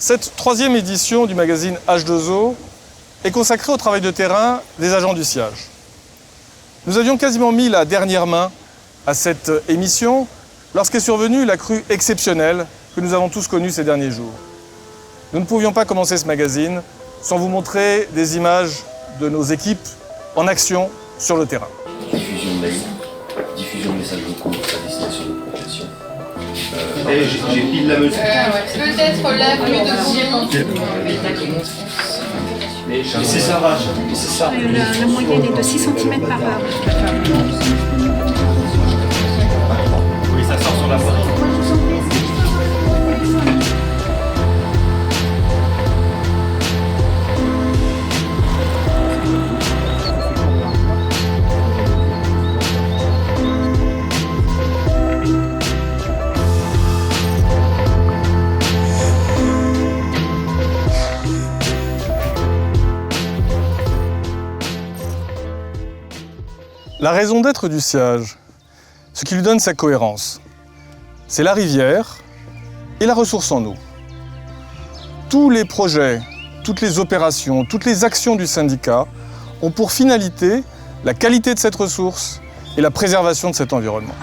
Cette troisième édition du magazine H2O est consacrée au travail de terrain des agents du siège. Nous avions quasiment mis la dernière main à cette émission lorsqu'est survenue la crue exceptionnelle que nous avons tous connue ces derniers jours. Nous ne pouvions pas commencer ce magazine sans vous montrer des images de nos équipes en action sur le terrain. Diffusion de mail, diffusion de messages vocaux à destination de profession. J'ai pile la mesure. Peut-être l'avenue de Mais c'est ça, vache. C'est ça. La moyenne est de 6 cm par heure. Oui, ça sort sur la photo. La raison d'être du siège, ce qui lui donne sa cohérence, c'est la rivière et la ressource en eau. Tous les projets, toutes les opérations, toutes les actions du syndicat ont pour finalité la qualité de cette ressource et la préservation de cet environnement.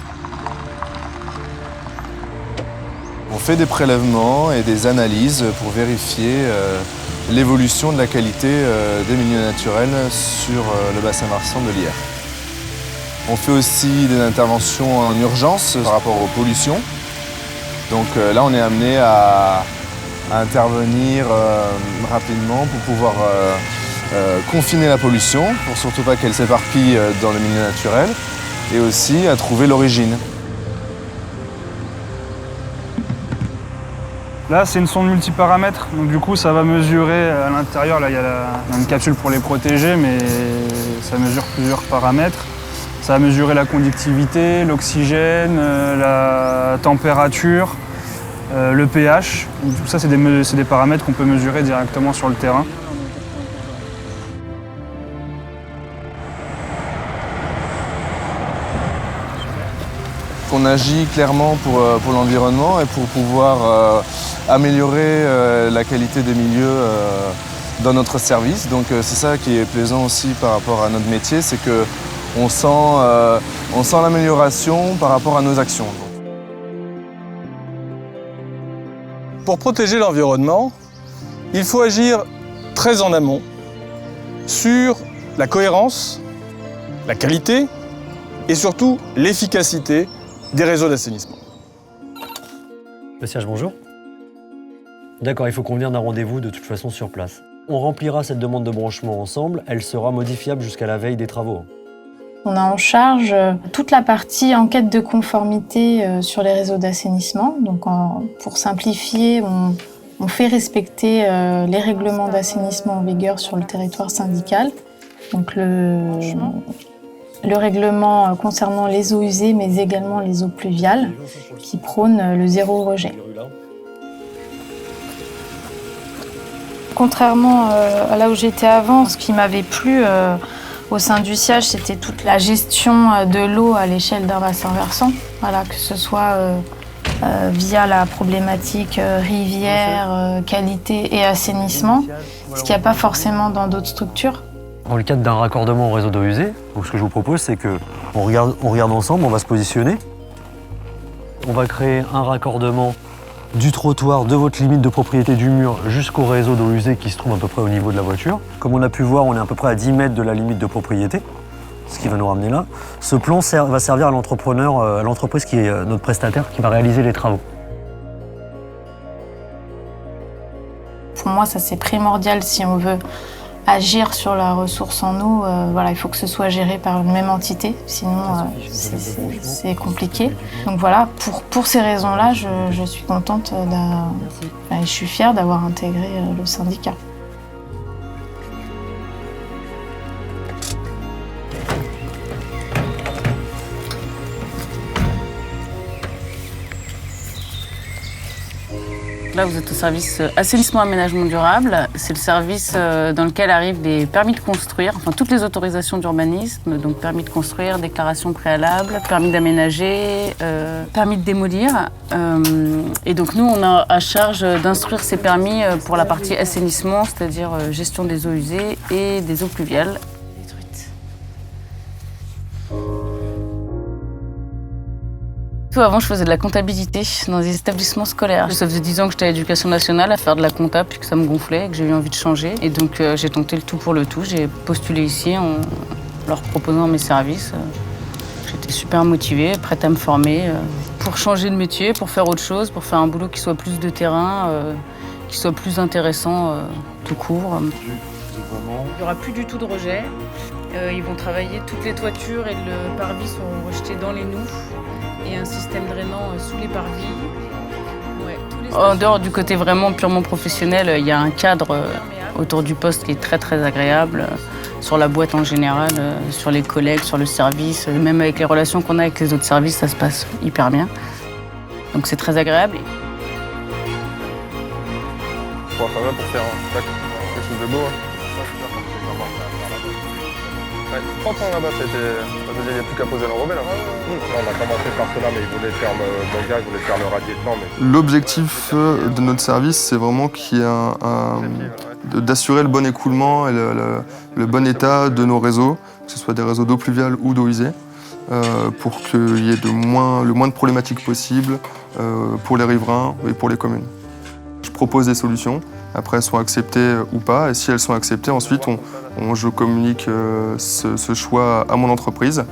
On fait des prélèvements et des analyses pour vérifier l'évolution de la qualité des milieux naturels sur le bassin versant de l'Yerres. On fait aussi des interventions en urgence par rapport aux pollutions. Donc là, on est amené à intervenir rapidement pour pouvoir confiner la pollution, pour surtout pas qu'elle s'éparpille dans le milieu naturel, et aussi à trouver l'origine. Là, c'est une sonde multiparamètres, donc du coup, ça va mesurer à l'intérieur. Là, il y a une capsule pour les protéger, mais ça mesure plusieurs paramètres. Ça va mesurer la conductivité, l'oxygène, la température, le pH. Tout ça, c'est des paramètres qu'on peut mesurer directement sur le terrain. On agit clairement pour l'environnement et pour pouvoir améliorer la qualité des milieux dans notre service. Donc c'est ça qui est plaisant aussi par rapport à notre métier, c'est que on sent l'amélioration par rapport à nos actions. Pour protéger l'environnement, il faut agir très en amont sur la cohérence, la qualité et surtout l'efficacité des réseaux d'assainissement. Le siège, bonjour. D'accord, il faut convenir d'un rendez-vous de toute façon sur place. On remplira cette demande de branchement ensemble, elle sera modifiable jusqu'à la veille des travaux. On a en charge toute la partie enquête de conformité sur les réseaux d'assainissement. Donc pour simplifier, on fait respecter les règlements d'assainissement en vigueur sur le territoire syndical. Donc le règlement concernant les eaux usées, mais également les eaux pluviales, qui prône le zéro rejet. Contrairement à là où j'étais avant, ce qui m'avait plu au sein du siège, c'était toute la gestion de l'eau à l'échelle d'un bassin versant. Voilà, que ce soit via la problématique rivière, qualité et assainissement, ce qu'il n'y a pas forcément dans d'autres structures. Dans le cadre d'un raccordement au réseau d'eau usée, donc ce que je vous propose, c'est qu'on regarde ensemble, on va se positionner. On va créer un raccordement du trottoir de votre limite de propriété du mur jusqu'au réseau d'eau usée qui se trouve à peu près au niveau de la voiture. Comme on a pu voir, on est à peu près à 10 mètres de la limite de propriété, ce qui va nous ramener là. Ce plan va servir à l'entrepreneur, à l'entreprise qui est notre prestataire, qui va réaliser les travaux. Pour moi, ça c'est primordial si on veut agir sur la ressource en eau. Voilà, il faut que ce soit géré par une même entité, sinon c'est compliqué. Donc voilà, pour ces raisons-là, je suis contente je suis fière d'avoir intégré le syndicat. là, vous êtes au service assainissement aménagement durable. C'est le service dans lequel arrivent les permis de construire, enfin toutes les autorisations d'urbanisme, donc permis de construire, déclaration préalable, permis d'aménager, permis de démolir. Et donc nous, on a à charge d'instruire ces permis pour la partie assainissement, c'est-à-dire gestion des eaux usées et des eaux pluviales. Avant, je faisais de la comptabilité dans des établissements scolaires. Ça faisait 10 ans que j'étais à l'éducation nationale à faire de la compta, puis que ça me gonflait et que j'ai eu envie de changer. Et donc, j'ai tenté le tout pour le tout. J'ai postulé ici en leur proposant mes services. J'étais super motivée, prête à me former pour changer de métier, pour faire autre chose, pour faire un boulot qui soit plus de terrain, qui soit plus intéressant tout court. Il n'y aura plus du tout de rejet. Ils vont travailler toutes les toitures et le parvis seront rejetés dans les noues. Et un système drainant sous les parvis. Ouais, en dehors du côté vraiment purement professionnel, il y a un cadre autour du poste qui est très très agréable, sur la boîte en général, sur les collègues, sur le service, même avec les relations qu'on a avec les autres services, ça se passe hyper bien. Donc c'est très agréable. Bon, ça va pour faire quelque chose de beau. Ouais, 30 ans là-bas, il n'y a plus qu'à poser l'enrobé là. On a commencé par cela, mais ils voulaient faire le gaz, ils voulaient faire le radier dedans. Mais... L'objectif de notre service, c'est vraiment qu'il y ait d'assurer le bon écoulement et le bon état de nos réseaux, que ce soit des réseaux d'eau pluviale ou d'eau usée, pour qu'il y ait le moins de problématiques possibles pour les riverains et pour les communes. Je propose des solutions. Après, elles sont acceptées ou pas. Et si elles sont acceptées, ensuite, je communique ce choix à mon entreprise.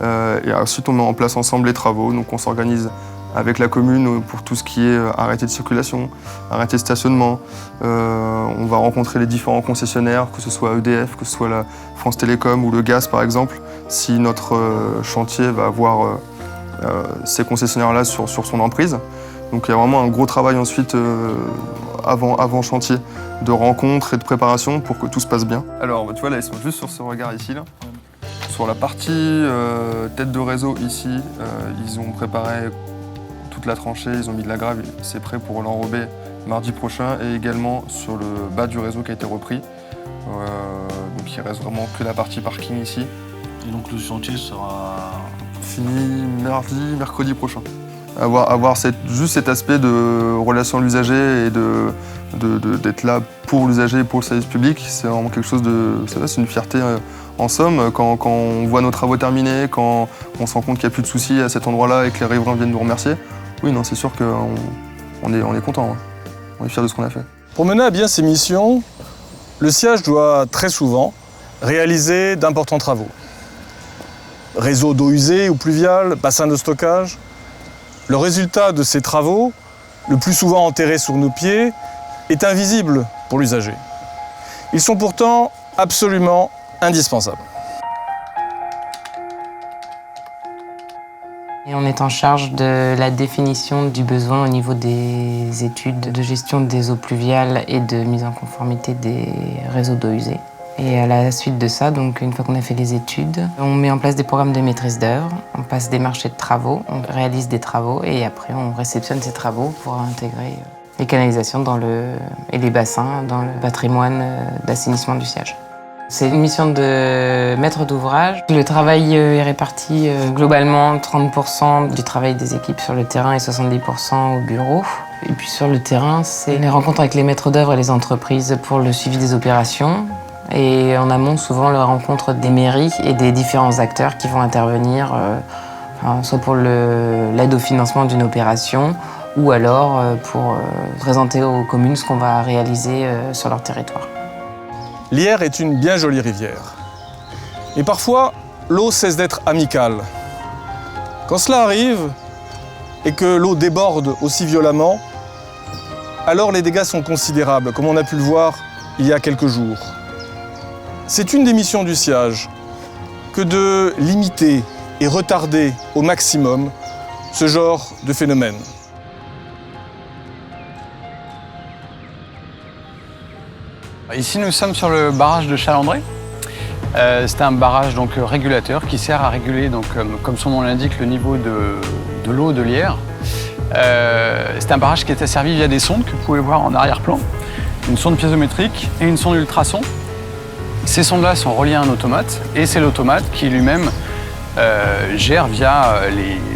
Et ensuite, on met en place ensemble les travaux. Donc, on s'organise avec la commune pour tout ce qui est arrêté de circulation, arrêté de stationnement. On va rencontrer les différents concessionnaires, que ce soit EDF, que ce soit la France Télécom ou le gaz, par exemple. Si notre chantier va avoir ces concessionnaires-là sur son emprise. Donc, il y a vraiment un gros travail ensuite avant chantier, de rencontres et de préparation pour que tout se passe bien. Alors, tu vois, là, ils sont juste sur ce regard ici. Là. Sur la partie tête de réseau, ici, ils ont préparé toute la tranchée, ils ont mis de la grave, c'est prêt pour l'enrober mardi prochain, et également sur le bas du réseau qui a été repris. Donc, il reste vraiment que la partie parking ici. Et donc, le chantier sera fini mercredi prochain. Avoir juste cet aspect de relation à l'usager et d'être là pour l'usager et pour le service public, c'est vraiment quelque chose c'est une fierté en somme. Quand on voit nos travaux terminés, quand on se rend compte qu'il n'y a plus de soucis à cet endroit-là et que les riverains viennent nous remercier, oui, non, c'est sûr qu'on est content, hein. On est fiers de ce qu'on a fait. Pour mener à bien ces missions, le siège doit très souvent réaliser d'importants travaux. Réseau d'eau usée ou pluviale, bassin de stockage. Le résultat de ces travaux, le plus souvent enterrés sous nos pieds, est invisible pour l'usager. Ils sont pourtant absolument indispensables. Et on est en charge de la définition du besoin au niveau des études de gestion des eaux pluviales et de mise en conformité des réseaux d'eau usée. Et à la suite de ça, donc une fois qu'on a fait les études, on met en place des programmes de maîtrise d'œuvre, on passe des marchés de travaux, on réalise des travaux et après on réceptionne ces travaux pour intégrer les canalisations et les bassins dans le patrimoine d'assainissement du siège. C'est une mission de maître d'ouvrage. Le travail est réparti globalement 30% du travail des équipes sur le terrain et 70% au bureau. Et puis sur le terrain, c'est les rencontres avec les maîtres d'œuvre et les entreprises pour le suivi des opérations. Et en amont, souvent, la rencontre des mairies et des différents acteurs qui vont intervenir, soit pour l'aide au financement d'une opération, ou alors pour présenter aux communes ce qu'on va réaliser sur leur territoire. L'Yerre est une bien jolie rivière. Mais parfois, l'eau cesse d'être amicale. Quand cela arrive, et que l'eau déborde aussi violemment, alors les dégâts sont considérables, comme on a pu le voir il y a quelques jours. C'est une des missions du SIAGE que de limiter et retarder au maximum ce genre de phénomène. Ici, nous sommes sur le barrage de Chalandré. C'est un barrage donc, régulateur qui sert à réguler, donc, comme son nom l'indique, le niveau de l'eau de l'Yerre. C'était un barrage qui était servi via des sondes que vous pouvez voir en arrière-plan. Une sonde piézométrique et une sonde ultrason. Ces sondes-là sont reliées à un automate et c'est l'automate qui lui-même gère via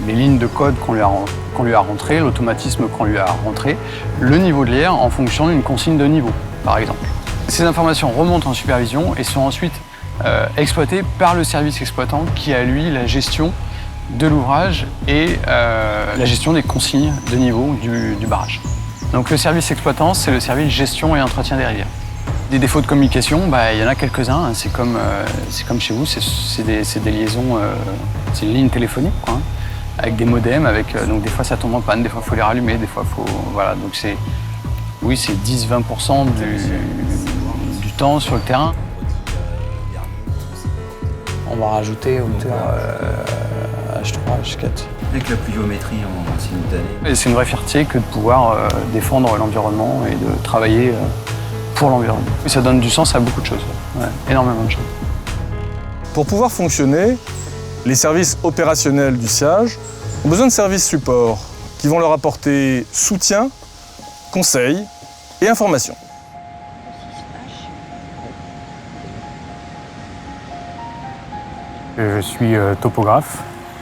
les lignes de code qu'on lui a rentrées, l'automatisme qu'on lui a rentré, le niveau de l'air en fonction d'une consigne de niveau, par exemple. Ces informations remontent en supervision et sont ensuite exploitées par le service exploitant qui a, lui, la gestion de l'ouvrage et la gestion des consignes de niveau du barrage. Donc le service exploitant, c'est le service gestion et entretien des rivières. Des défauts de communication, il y en a quelques-uns. C'est comme chez vous, c'est des liaisons, c'est une ligne téléphonique, quoi, avec des modems, donc des fois ça tombe en panne, des fois il faut les rallumer, des fois il faut... Voilà, donc c'est 10-20% du temps sur le terrain. On va rajouter au moteur H3, H4. Avec la pluviométrie en simultané. Et c'est une vraie fierté que de pouvoir défendre l'environnement et de travailler pour l'environnement. Et ça donne du sens à beaucoup de choses, énormément de choses. Pour pouvoir fonctionner, les services opérationnels du SIAGE ont besoin de services support qui vont leur apporter soutien, conseils et informations. Je suis topographe,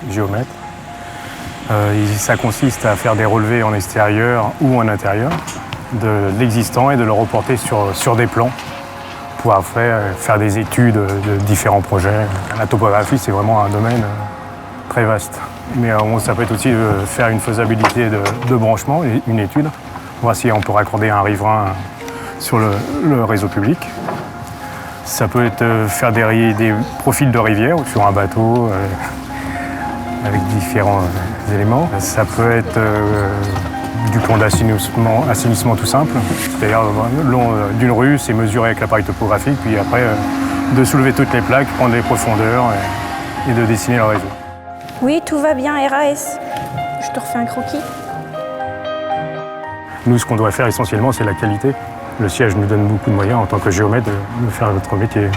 géomètre. Ça consiste à faire des relevés en extérieur ou en intérieur de l'existant et de le reporter sur des plans pour après faire des études de différents projets. La topographie, c'est vraiment un domaine très vaste. Mais ça peut être aussi de faire une faisabilité de branchement, une étude, voir si on peut raccorder un riverain sur le réseau public. Ça peut être faire des profils de rivière sur un bateau avec différents éléments. Ça peut être du plan d'assainissement tout simple. C'est-à-dire le long d'une rue, c'est mesurer avec l'appareil topographique, puis après de soulever toutes les plaques, prendre les profondeurs et de dessiner le réseau. Oui, tout va bien, RAS. Je te refais un croquis. Nous, ce qu'on doit faire essentiellement, c'est la qualité. Le siège nous donne beaucoup de moyens en tant que géomètre de faire notre métier.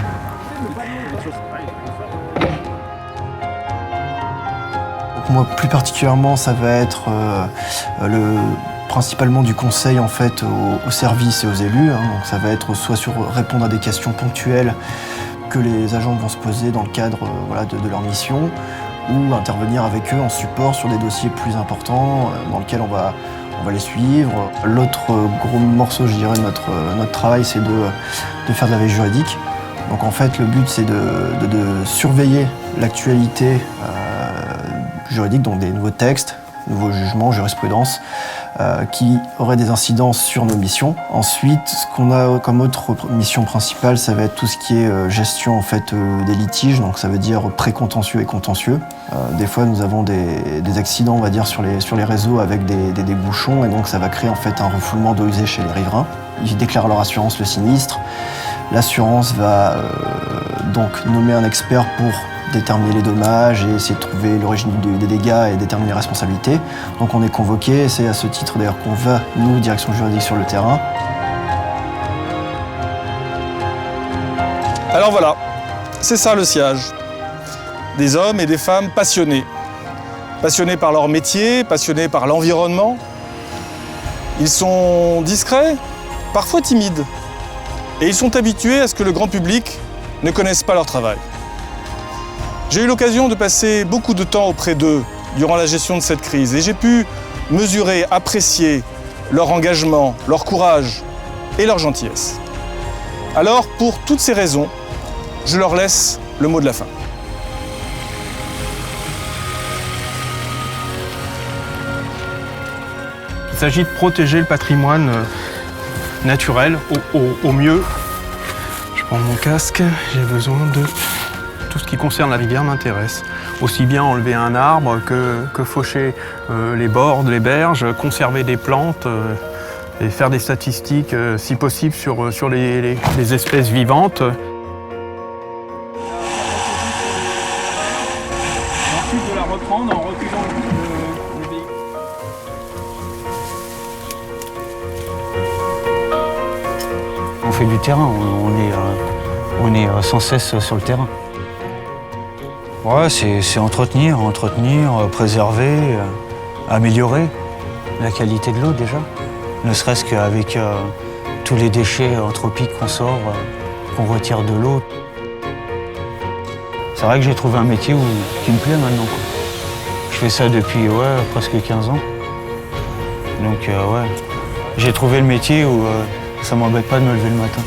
Donc moi, plus particulièrement, ça va être principalement du conseil en fait aux services et aux élus. Donc ça va être soit sur répondre à des questions ponctuelles que les agents vont se poser dans le cadre de leur mission, ou intervenir avec eux en support sur des dossiers plus importants dans lesquels on va les suivre. L'autre gros morceau, je dirais, de notre travail, c'est de faire de la veille juridique. Donc en fait, le but, c'est de surveiller l'actualité juridique, donc des nouveaux textes, nouveaux jugements, jurisprudence, qui auraient des incidences sur nos missions. Ensuite, ce qu'on a comme autre mission principale, ça va être tout ce qui est gestion en fait, des litiges, donc ça veut dire pré-contentieux et contentieux. Des fois, nous avons des accidents, on va dire, sur les réseaux avec des bouchons, et donc ça va créer en fait un refoulement d'eau usée chez les riverains. Ils déclarent leur assurance le sinistre. L'assurance va donc nommer un expert pour déterminer les dommages et essayer de trouver l'origine des dégâts et déterminer les responsabilités. Donc on est convoqué, c'est à ce titre d'ailleurs qu'on va, nous, direction juridique sur le terrain. Alors voilà, c'est ça le SIAGE. Des hommes et des femmes passionnés. Passionnés par leur métier, passionnés par l'environnement. Ils sont discrets, parfois timides. Et ils sont habitués à ce que le grand public ne connaisse pas leur travail. J'ai eu l'occasion de passer beaucoup de temps auprès d'eux durant la gestion de cette crise et j'ai pu mesurer, apprécier leur engagement, leur courage et leur gentillesse. Alors, pour toutes ces raisons, je leur laisse le mot de la fin. Il s'agit de protéger le patrimoine naturel au mieux. Je prends mon casque, j'ai besoin de... Tout ce qui concerne la rivière m'intéresse. Aussi bien enlever un arbre que faucher les bords, les berges, conserver des plantes et faire des statistiques, si possible, sur les espèces vivantes. Ensuite, de la reprendre en reculant le véhicule. On fait du terrain, on est sans cesse sur le terrain. Ouais, c'est entretenir, préserver, améliorer. la qualité de l'eau déjà. Ne serait-ce qu'avec tous les déchets anthropiques qu'on sort, qu'on retire de l'eau. C'est vrai que j'ai trouvé un métier qui me plaît maintenant, quoi. Je fais ça depuis presque 15 ans. Donc ouais, j'ai trouvé le métier où ça m'embête pas de me lever le matin.